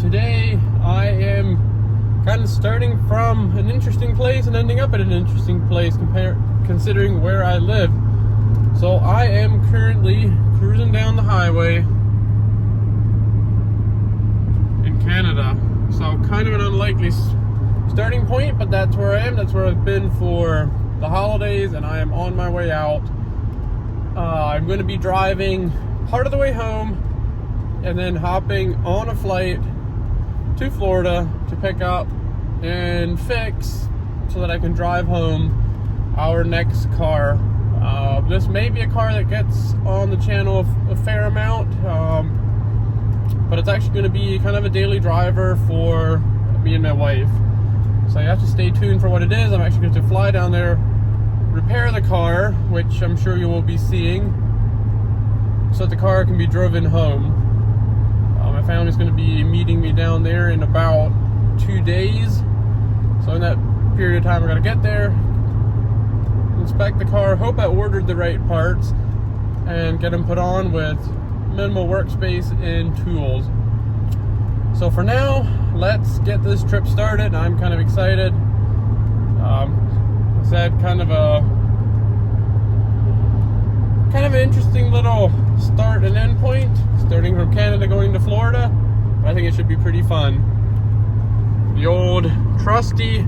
today I am kind of starting from an interesting place and ending up at an interesting place considering where I live. So I am currently cruising down the highway in Canada. So kind of an unlikely starting point, but that's where I am. That's where I've been for the holidays, and I am on my way out. I'm going to be driving part of the way home and then hopping on a flight to Florida to pick up and fix so that I can drive home our next car. This may be a car that gets on the channel a fair amount, but it's actually going to be kind of a daily driver for me and my wife. So you have to stay tuned for what it is. I'm actually going to fly down there, repair the car, which I'm sure you will be seeing, so that the car can be driven home. My family's going to be meeting me down there in about 2 days. So in that period of time, we're going to get there, inspect the car, hope I ordered the right parts, and get them put on with minimal workspace and tools. So for now, let's get this trip started. I'm kind of excited. I said kind of an interesting little start and end point, starting from Canada going to Florida. I think it should be pretty fun. The old trusty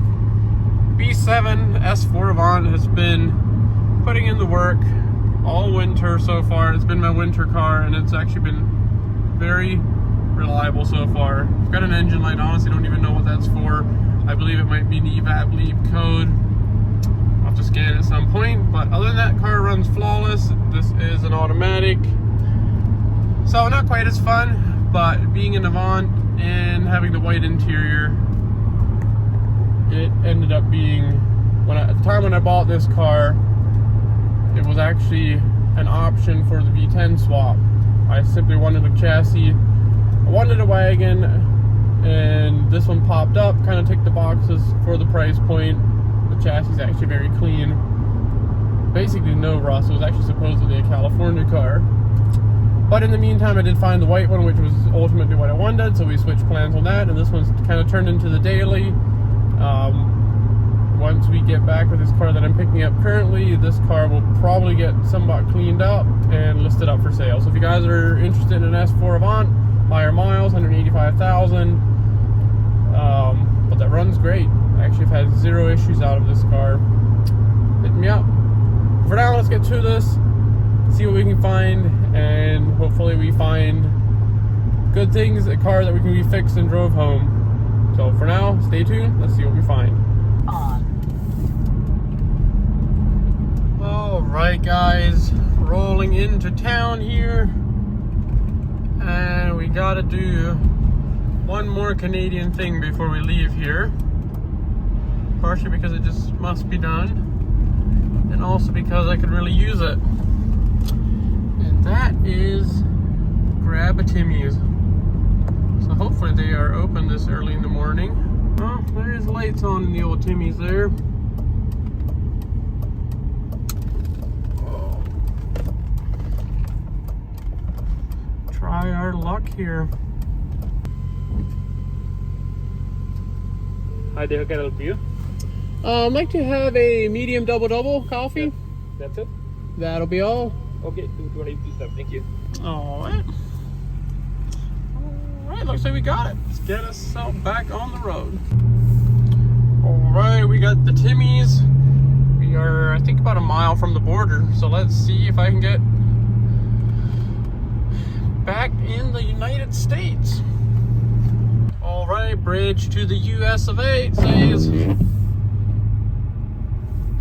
B7 S4 Avant has been putting in the work all winter so far. It's been my winter car, and it's actually been very reliable so far. I've got an engine light, honestly don't even know what that's for. I believe it might be an EVAP LEAP code. I'll have to scan at some point, but other than that, car runs flawless. This is an automatic, so not quite as fun, but being an Avant and having the white interior, it ended up being, at the time when I bought this car, it was actually an option for the V10 swap. I simply wanted a chassis, I wanted a wagon, and this one popped up, kind of ticked the boxes for the price point. The chassis is actually very clean, basically no rust. It was actually supposedly a California car, but in the meantime I did find the white one, which was ultimately what I wanted, so we switched plans on that, and this one's kind of turned into the daily. Once we get back with this car that I'm picking up currently, this car will probably get somewhat cleaned up and listed up for sale. So if you guys are interested in an S4 Avant, higher miles, 185,000, but that runs great. I actually have had zero issues out of this car. Hit me up. For now, let's get to this, see what we can find, and hopefully we find good things, a car that we can be fixed and drove home. So for now, stay tuned, let's see what we find. Alright guys, rolling into town here, and we gotta do one more Canadian thing before we leave here, partially because it just must be done, and also because I could really use it, and that is grab a Timmy's. So hopefully they are open this early in the morning. Oh, there's lights on in the old Timmy's there. Try our luck here. Hi there, can I help you? I'd like to have a medium double coffee. That's it? That'll be all. Okay, 220 please, sir. Thank you. Alright. Alright, looks like we got it. Let's get us back on the road. Alright, we got the Timmy's. We are, I think, about a mile from the border. So let's see if I can get back in the United States. Alright, bridge to the US of A, it says.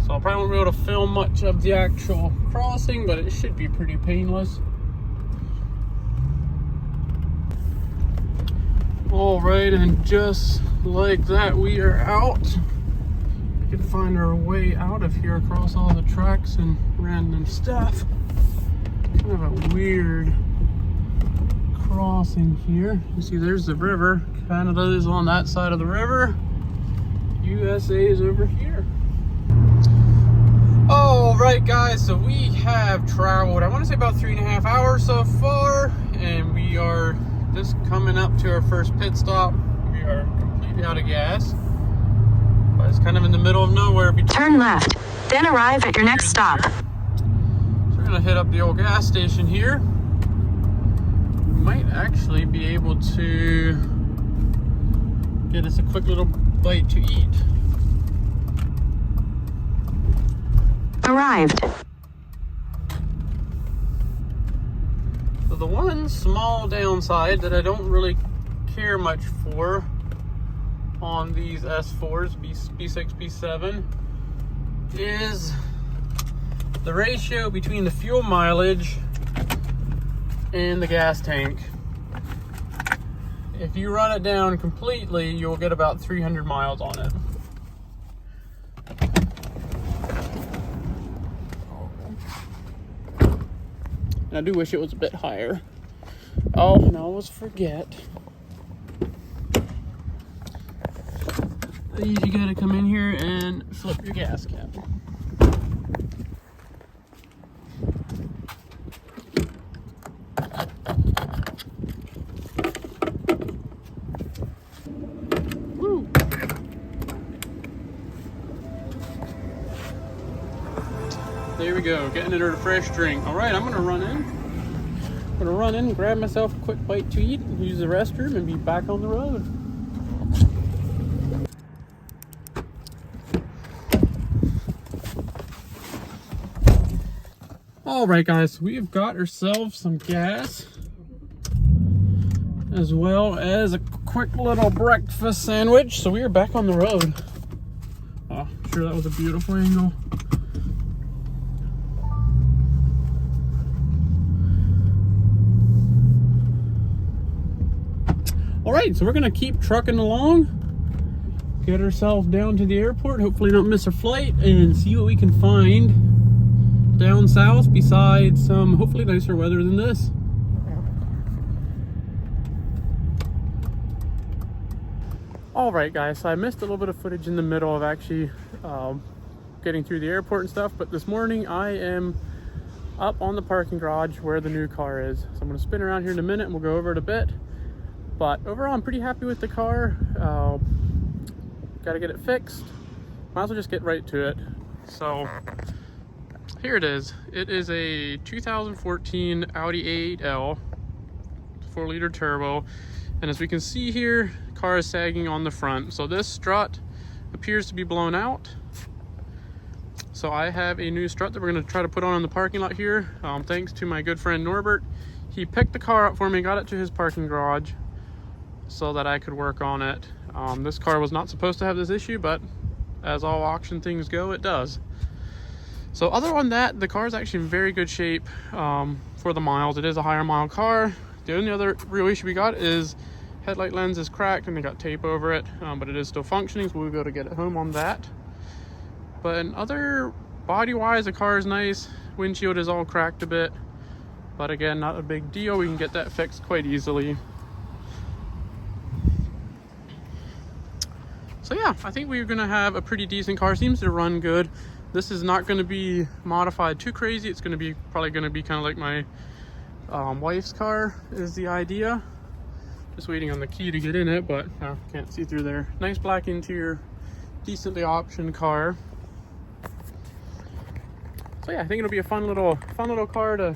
So I probably won't be able to film much of the actual crossing, but it should be pretty painless. Alright, and just like that, we are out. We can find our way out of here across all the tracks and random stuff. Kind of a weird crossing here. You see there's the river. Canada is on that side of the river. USA is over here. Alright guys, so we have traveled, I want to say about 3.5 hours so far, and we are Just coming up to our first pit stop. We are completely out of gas, but it's kind of in the middle of nowhere. Turn left, then arrive at your next stop. So we're gonna hit up the old gas station here. We might actually be able to get us a quick little bite to eat. Arrived. So the one small downside that I don't really care much for on these S4s, B6, B7, is the ratio between the fuel mileage and the gas tank. If you run it down completely, you'll get about 300 miles on it. And I do wish it was a bit higher. Oh, and I always forget. You gotta come in here and flip your gas cap. Woo. There we go, getting it a fresh drink. All right, I'm gonna run in, grab myself a quick bite to eat, use the restroom, and be back on the road. All right, guys, we've got ourselves some gas, as well as a quick little breakfast sandwich. So we are back on the road. Oh, I'm sure that was a beautiful angle. All right, so we're gonna keep trucking along, get ourselves down to the airport, hopefully not miss our flight, and see what we can find down south besides some hopefully nicer weather than this. All right, guys, so I missed a little bit of footage in the middle of actually getting through the airport and stuff, but this morning I am up on the parking garage where the new car is. So I'm gonna spin around here in a minute and we'll go over it a bit. But overall, I'm pretty happy with the car. Gotta get it fixed. Might as well just get right to it. So here it is. It is a 2014 Audi A8L, 4-liter turbo. And as we can see here, the car is sagging on the front. So this strut appears to be blown out. So I have a new strut that we're gonna try to put on in the parking lot here. Thanks to my good friend Norbert. He picked the car up for me, got it to his parking garage so that I could work on it. This car was not supposed to have this issue, but as all auction things go, it does. So other than that, the car is actually in very good shape for the miles. It is a higher mile car. The only other real issue we got is headlight lens is cracked and they got tape over it, but it is still functioning, so we'll be able to get it home on that. But in other body-wise, the car is nice. Windshield is all cracked a bit, but again, not a big deal. We can get that fixed quite easily. So yeah, I think we're gonna have a pretty decent car. Seems to run good. This is not gonna be modified too crazy. It's gonna be probably gonna be kind of like my wife's car is the idea. Just waiting on the key to get in it, but can't see through there. Nice black interior, decently optioned car. So yeah, I think it'll be a fun little car to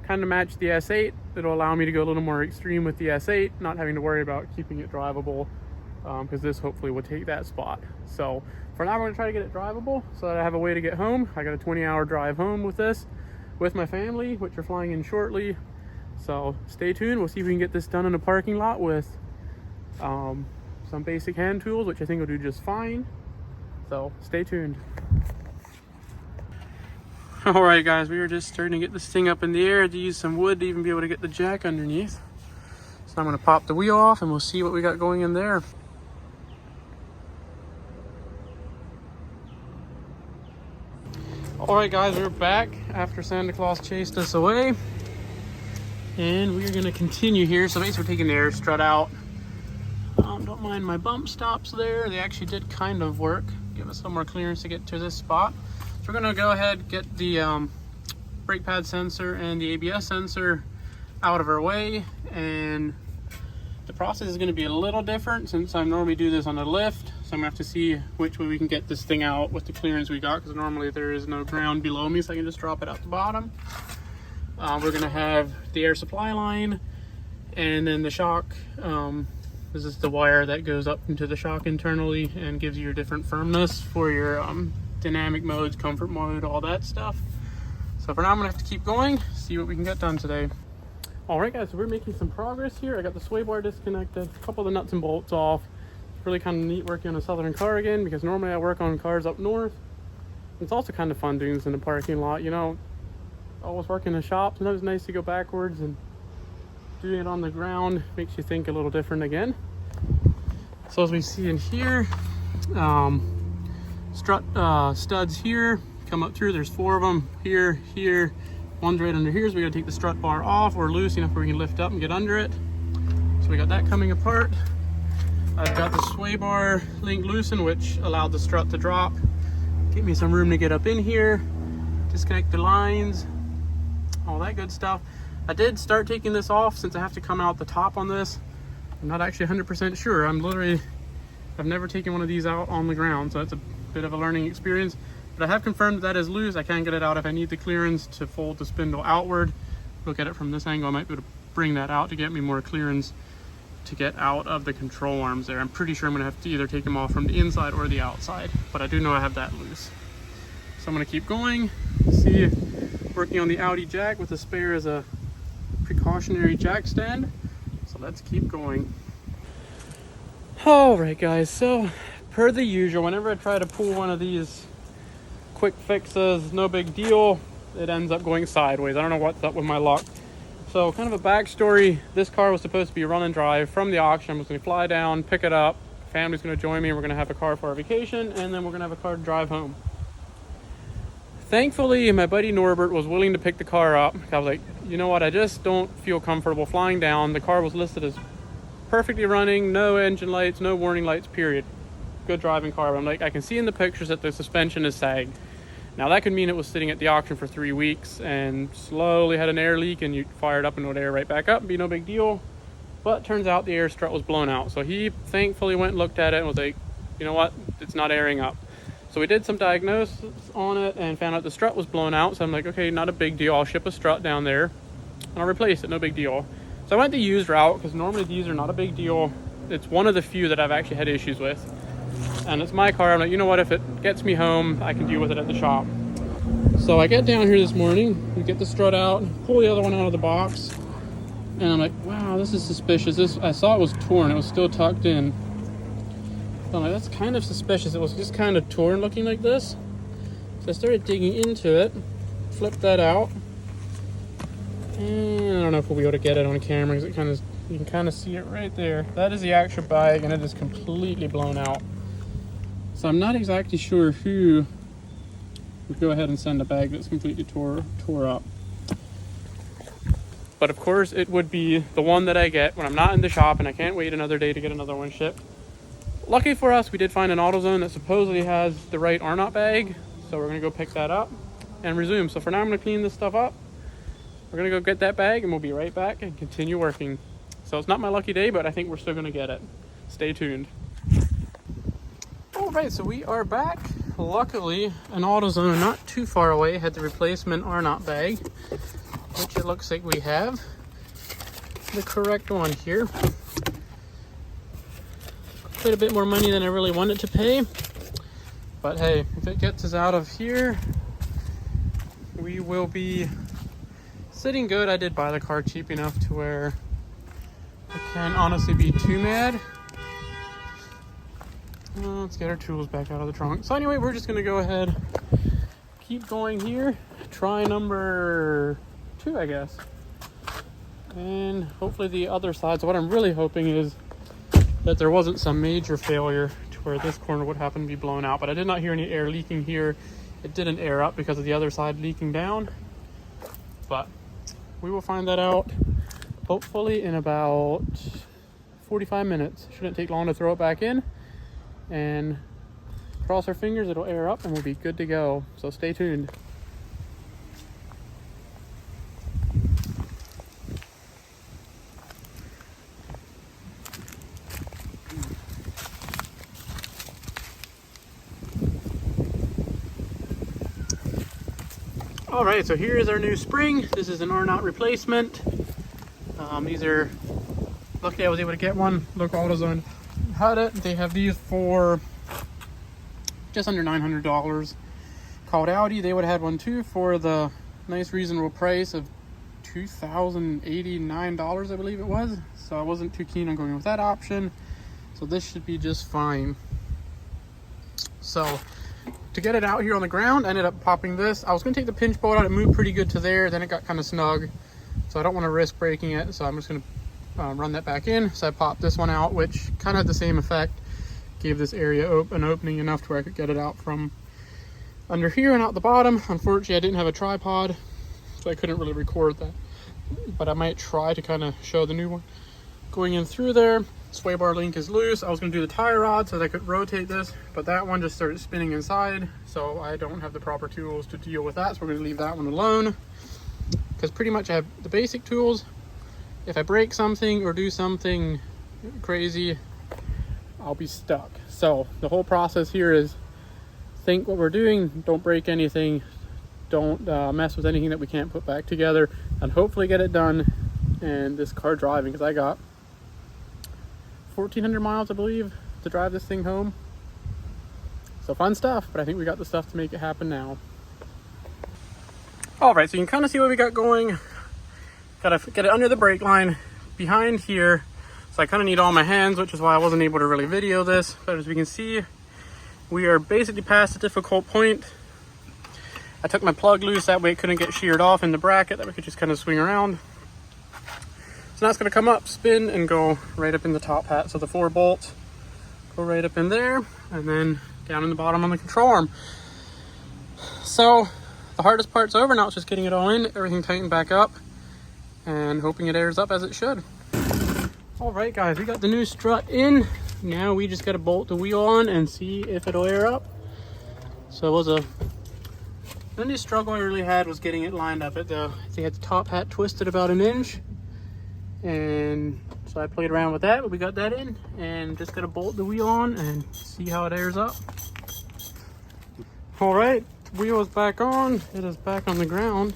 kind of match the S8. It'll allow me to go a little more extreme with the S8, not having to worry about keeping it drivable, because this hopefully will take that spot. So for now, we're gonna try to get it drivable so that I have a way to get home. I got a 20-hour drive home with this, with my family, which are flying in shortly. So stay tuned. We'll see if we can get this done in a parking lot with some basic hand tools, which I think will do just fine. So stay tuned. All right, guys, we are just starting to get this thing up in the air. To use some wood to even be able to get the jack underneath. So I'm gonna pop the wheel off and we'll see what we got going in there. All right, guys, we're back after Santa Claus chased us away. And we're gonna continue here. So basically we're taking the air strut out. Don't mind my bump stops there. They actually did kind of work. Give us some more clearance to get to this spot. So we're gonna go ahead, get the brake pad sensor and the ABS sensor out of our way and The process is going to be a little different since I normally do this on a lift. So I'm going to have to see which way we can get this thing out with the clearance we got, because normally there is no ground below me, so I can just drop it out the bottom. We're going to have the air supply line and then the shock. This is the wire that goes up into the shock internally and gives you your different firmness for your dynamic modes, comfort mode, all that stuff. So for now, I'm gonna have to keep going, see what we can get done today. All right, guys, so we're making some progress here. I got the sway bar disconnected, a couple of the nuts and bolts off. It's really kind of neat working on a southern car again, because normally I work on cars up north. It's also kind of fun doing this in the parking lot. You know, always working in a shop, sometimes it's nice to go backwards, and doing it on the ground makes you think a little different again. So as we see in here, strut studs here come up through. There's 4 of them here, here, one's right under here. So we gotta take the strut bar off or loose enough where we can lift up and get under it. So we got that coming apart. I've got the sway bar link loosened, which allowed the strut to drop. Give me some room to get up in here, disconnect the lines, all that good stuff. I did start taking this off since I have to come out the top on this. I'm not actually 100% sure. I've never taken one of these out on the ground, so it's a bit of a learning experience. But I have confirmed that is loose. I can get it out if I need the clearance to fold the spindle outward. Look at it from this angle. I might be able to bring that out to get me more clearance to get out of the control arms there. I'm pretty sure I'm gonna have to either take them off from the inside or the outside, but I do know I have that loose. So I'm gonna keep going, see, working on the Audi jack with the spare as a precautionary jack stand. So let's keep going. All right, guys, so per the usual, whenever I try to pull one of these quick fixes, no big deal, it ends up going sideways. I don't know what's up with my luck. So kind of a backstory, this car was supposed to be run and drive from the auction. I was gonna fly down, pick it up, family's gonna join me, we're gonna have a car for our vacation, and then we're gonna have a car to drive home. Thankfully, my buddy Norbert was willing to pick the car up. I was like, you know what, I just don't feel comfortable flying down. The car was listed as perfectly running, no engine lights, no warning lights, period. Good driving car. But I'm like, I can see in the pictures that the suspension is sagged. Now that could mean it was sitting at the auction for 3 weeks and slowly had an air leak, and you fire it up and it would air right back up, be no big deal. But turns out the air strut was blown out. So he thankfully went and looked at it and was like, you know what, it's not airing up. So we did some diagnosis on it and found out the strut was blown out. So I'm like, okay, not a big deal. I'll ship a strut down there and I'll replace it, no big deal. So I went the used route because normally these are not a big deal. It's one of the few that I've actually had issues with. And it's my car. I'm like, you know what, if it gets me home, I can deal with it at the shop. So I get down here this morning, we get the strut out, pull the other one out of the box, and I'm like, wow, this is suspicious. I saw it was torn, it was still tucked in. So I'm like, that's kind of suspicious. It was just kind of torn looking like this. So I started digging into it, flipped that out, and I don't know if we'll be able to get it on camera because you can kind of see it right there. That is the actual bag, and it is completely blown out. So I'm not exactly sure who would go ahead and send a bag that's completely tore up. But of course it would be the one that I get when I'm not in the shop and I can't wait another day to get another one shipped. Lucky for us, we did find an AutoZone that supposedly has the right R-Knot bag, so we're gonna go pick that up and resume. So for now I'm gonna clean this stuff up. We're gonna go get that bag and we'll be right back and continue working. So it's not my lucky day, but I think we're still gonna get it. Stay tuned. All right, so we are back. Luckily, an AutoZone not too far away had the replacement R-Knot bag, which it looks like we have the correct one here. Quite a bit more money than I really wanted to pay, but hey, if it gets us out of here, we will be sitting good. I did buy the car cheap enough to where I can't honestly be too mad. Let's get our tools back out of the trunk. So anyway, we're just gonna go ahead, keep going here, try number 2, I guess, and hopefully the other side. So what I'm really hoping is that there wasn't some major failure to where this corner would happen to be blown out, but I did not hear any air leaking here. It didn't air up because of the other side leaking down, but we will find that out hopefully in about 45 minutes. Shouldn't take long to throw it back in, and cross our fingers it'll air up and we'll be good to go. So stay tuned. All right, so here is our new spring. This is an R-Knot replacement. These are, luckily I was able to get one. Local AutoZone had it. They have these for just under $900. Called Audi, they would have had one too for the nice reasonable price of $2,089, I believe it was. So I wasn't too keen on going with that option. So this should be just fine. So to get it out here on the ground, I ended up popping this. I was going to take the pinch bolt out. It moved pretty good to there. Then it got kind of snug. So I don't want to risk breaking it. So I'm just going to run that back in. So I popped this one out, which kind of had the same effect. Gave this area an opening enough to where I could get it out from under here and out the bottom. Unfortunately, I didn't have a tripod, so I couldn't really record that. But I might try to kind of show the new one. Going in through there, sway bar link is loose. I was going to do the tie rod so that I could rotate this, but that one just started spinning inside, so I don't have the proper tools to deal with that, so we're going to leave that one alone. Because pretty much I have the basic tools. If I break something or do something crazy, I'll be stuck. So the whole process here is think what we're doing, don't break anything, don't mess with anything that we can't put back together, and hopefully get it done and this car driving, because I got 1,400 miles, I believe, to drive this thing home. So fun stuff, but I think we got the stuff to make it happen now. All right, so you can kind of see what we got going. Gotta get it under the brake line behind here. So I kind of need all my hands, which is why I wasn't able to really video this. But as we can see, we are basically past the difficult point. I took my plug loose, that way it couldn't get sheared off in the bracket, that we could just kind of swing around. So now it's gonna come up, spin, and go right up in the top hat. So the 4 bolts go right up in there, and then down in the bottom on the control arm. So the hardest part's over, now it's just getting it all in, everything tightened back up, and hoping it airs up as it should. All right, guys, we got the new strut in. Now we just got to bolt the wheel on and see if it'll air up. So it was the only struggle I really had was getting it lined up. They had the top hat twisted about 1 inch. And so I played around with that, but we got that in. And just got to bolt the wheel on and see how it airs up. All right, the wheel is back on. It is back on the ground.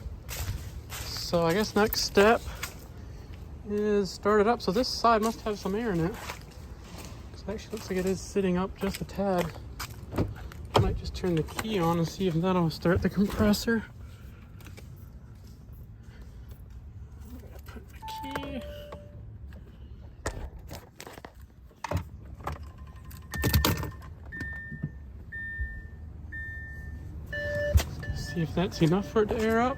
So I guess next step is start it up. So this side must have some air in it. It actually looks like it is sitting up just a tad. I might just turn the key on and see if that'll start the compressor. I'm gonna put the key. Let's see if that's enough for it to air up.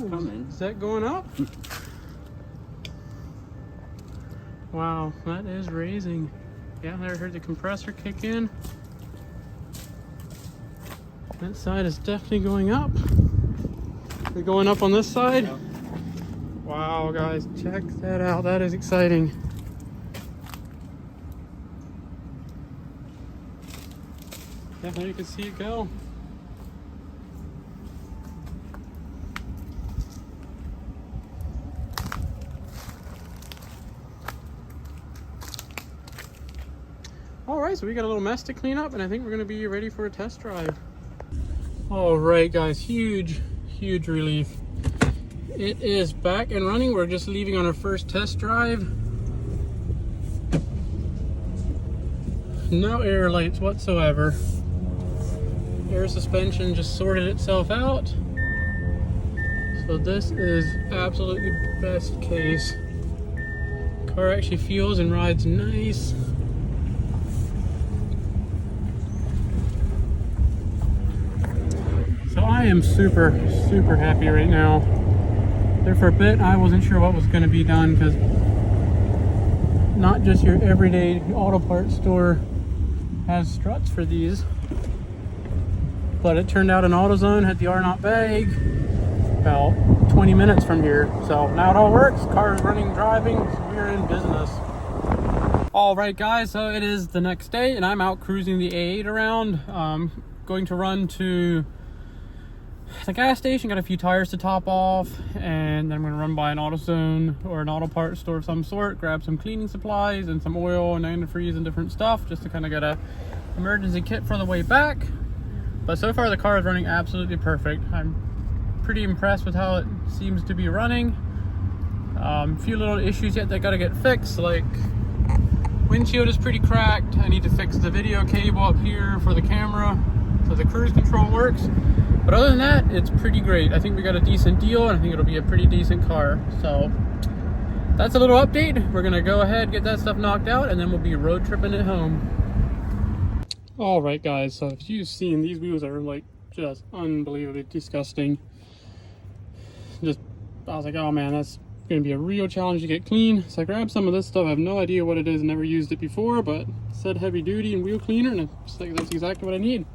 Coming. Is that going up? Wow, that is raising. Yeah, I heard the compressor kick in. That side is definitely going up. We're going up on this side. Yeah. Wow, guys, check that out. That is exciting. Yeah, there you can see it go. All right, so we got a little mess to clean up, and I think we're gonna be ready for a test drive. All right, guys, huge relief. It is back and running. We're just leaving on our first test drive. No air lights whatsoever. Air suspension just sorted itself out. So this is absolutely best case. Car actually feels and rides nice. So I am super happy right now. There for a bit, I wasn't sure what was going to be done, because not just your everyday auto parts store has struts for these, but it turned out an AutoZone had the R-Knot bag about 20 minutes from here. So now it all works. Car is running, driving. So we're in business. All right, guys. So it is the next day, and I'm out cruising the A8 around. Going to run to the gas station, got a few tires to top off, and then I'm gonna run by an AutoZone or an auto parts store of some sort, grab some cleaning supplies and some oil and antifreeze and different stuff, just to kind of get a emergency kit for the way back. But so far the car is running absolutely perfect. I'm pretty impressed with how it seems to be running. A few little issues yet that gotta get fixed, like windshield is pretty cracked. I need to fix the video cable up here for the camera so the cruise control works. But other than that, it's pretty great. I think we got a decent deal, and I think it'll be a pretty decent car. So that's a little update. We're gonna go ahead, get that stuff knocked out, and then we'll be road tripping it home. All right, guys, so if you've seen, these wheels are like just unbelievably disgusting. I was like, oh man, that's gonna be a real challenge to get clean. So I grabbed some of this stuff. I have no idea what it is, never used it before, but it said heavy duty and wheel cleaner, and it's like, that's exactly what I need.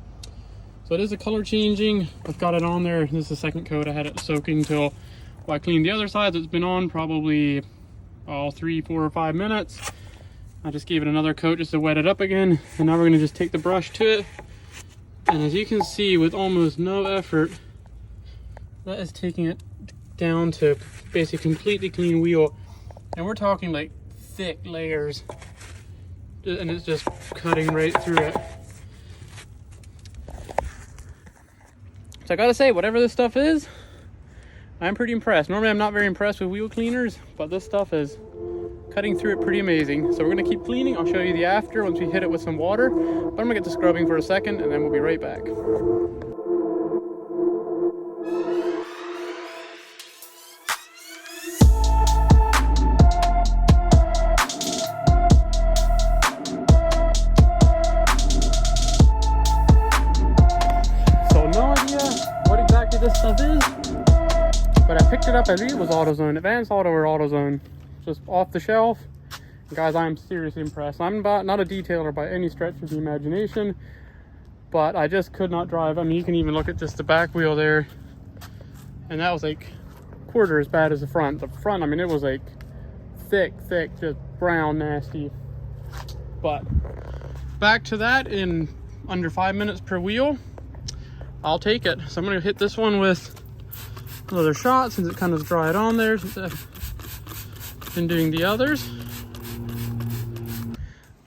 So it is a color changing. I've got it on there. This is the second coat. I had it soaking till I cleaned the other side. It's been on probably 3, 4, or 5 minutes. I just gave it another coat just to wet it up again. And now we're gonna just take the brush to it. And as you can see, with almost no effort, that is taking it down to basically completely clean wheel. And we're talking like thick layers. And it's just cutting right through it. So I gotta say, whatever this stuff is, I'm pretty impressed. Normally I'm not very impressed with wheel cleaners, but this stuff is cutting through it pretty amazing. So we're gonna keep cleaning. I'll show you the after once we hit it with some water. But I'm gonna get to scrubbing for a second, and then we'll be right back. This stuff is, but I picked it up, I believe it was AutoZone, Advanced Auto or AutoZone, just off the shelf. And guys, I'm seriously impressed. I'm not a detailer by any stretch of the imagination, but I just could not drive. I mean, you can even look at just the back wheel there, and that was like quarter as bad as the front. The front, I mean, it was like thick, just brown, nasty. But back to that in under 5 minutes per wheel. I'll take it. So I'm going to hit this one with another shot since it kind of dried on there since I've been doing the others.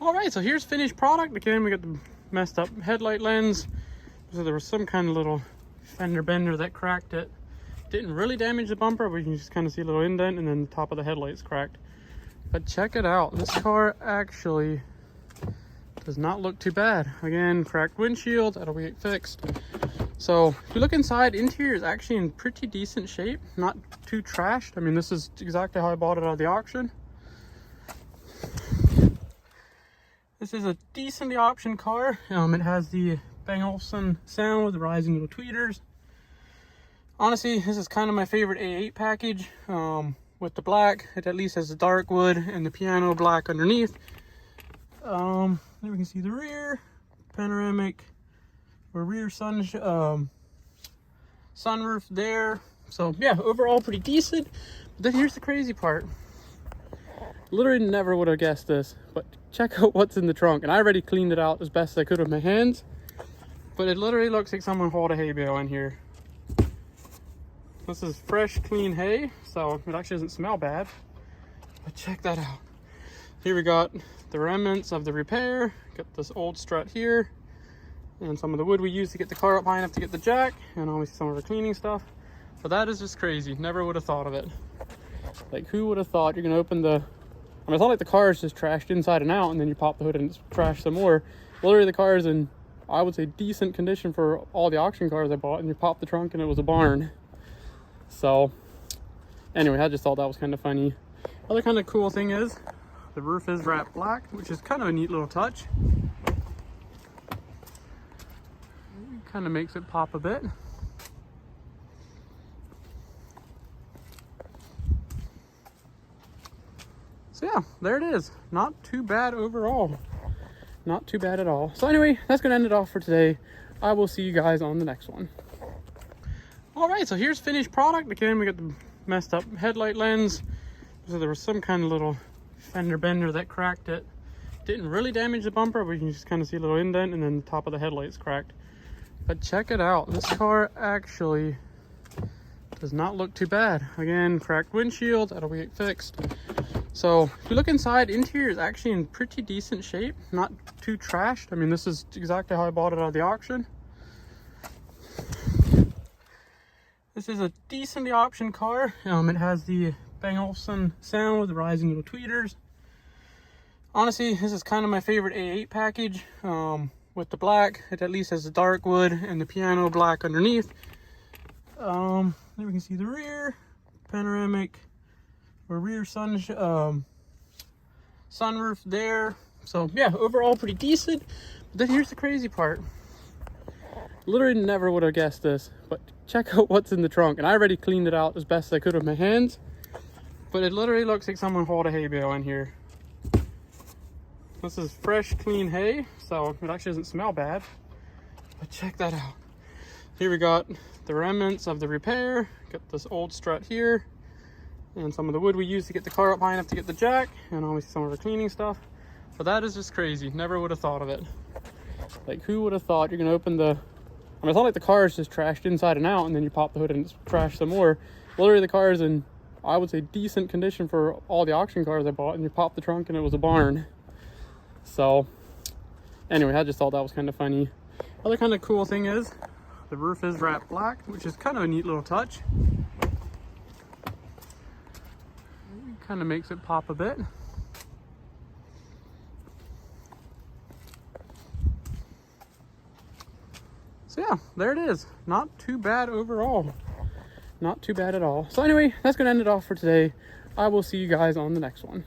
All right, so here's finished product. Again, we got the messed up headlight lens. So there was some kind of little fender bender that cracked it. Didn't really damage the bumper, but you can just kind of see a little indent, and then the top of the headlight's cracked. But check it out. This car actually does not look too bad. Again, cracked windshield, that'll get fixed. So if you look inside, interior is actually in pretty decent shape, not too trashed. I mean, this is exactly how I bought it out of the auction. This is a decently optioned car. It has the Bang Olufsen sound with the rising little tweeters. Honestly, this is kind of my favorite A8 package. With the black, it at least has the dark wood and the piano black underneath. There we can see the rear, panoramic or rear sunroof there. So yeah, overall pretty decent. But then here's the crazy part. Literally never would have guessed this, but check out what's in the trunk. And I already cleaned it out as best as I could with my hands, but it literally looks like someone hauled a hay bale in here. This is fresh, clean hay, so it actually doesn't smell bad. But check that out. Here we got the remnants of the repair. Got this old strut here, and some of the wood we used to get the car up high enough to get the jack, and obviously some of the cleaning stuff. But that is just crazy. Never would have thought of it. Like, who would have thought you're gonna open the... I mean, it's not like the car is just trashed inside and out, and then you pop the hood and it's trashed some more. Literally, the car is in, I would say, decent condition for all the auction cars I bought, and you pop the trunk and it was a barn. So, anyway, I just thought that was kind of funny. Other kind of cool thing is, the roof is wrapped black, which is kind of a neat little touch. Kind of makes it pop a bit. So yeah, there it is. Not too bad overall. Not too bad at all. So anyway, that's gonna end it off for today. I will see you guys on the next one. All right, so here's finished product. Again, we got the messed up headlight lens. So there was some kind of little fender bender that cracked it. Didn't really damage the bumper, but you can just kind of see a little indent, and then the top of the headlight's cracked. But check it out. This car actually does not look too bad. Again, cracked windshield, that'll be fixed. So if you look inside, interior is actually in pretty decent shape, not too trashed. I mean, this is exactly how I bought it out of the auction. This is a decently optioned car. It has the Bang Olufsen sound with the rising little tweeters. Honestly, this is kind of my favorite A8 package. With the black, it at least has the dark wood and the piano black underneath. There we can see the rear panoramic or rear sunroof there. So yeah, overall pretty decent. But then here's the crazy part. Literally never would have guessed this, but check out what's in the trunk. And I already cleaned it out as best as I could with my hands, but it literally looks like someone hauled a hay bale in here. This is fresh, clean hay, so it actually doesn't smell bad. But check that out. Here we got the remnants of the repair. Got this old strut here, and some of the wood we used to get the car up high enough to get the jack, and obviously some of the cleaning stuff. But that is just crazy. Never would have thought of it. Like, who would have thought you're gonna open the... I mean, it's not like the car is just trashed inside and out, and then you pop the hood and it's trashed some more. Literally, the car is in, I would say, decent condition for all the auction cars I bought, and you pop the trunk and it was a barn. So, anyway, I just thought that was kind of funny. Other kind of cool thing is, the roof is wrapped black, which is kind of a neat little touch. Kind of makes it pop a bit. So yeah, there it is. Not too bad overall. Not too bad at all. So anyway, that's going to end it off for today. I will see you guys on the next one.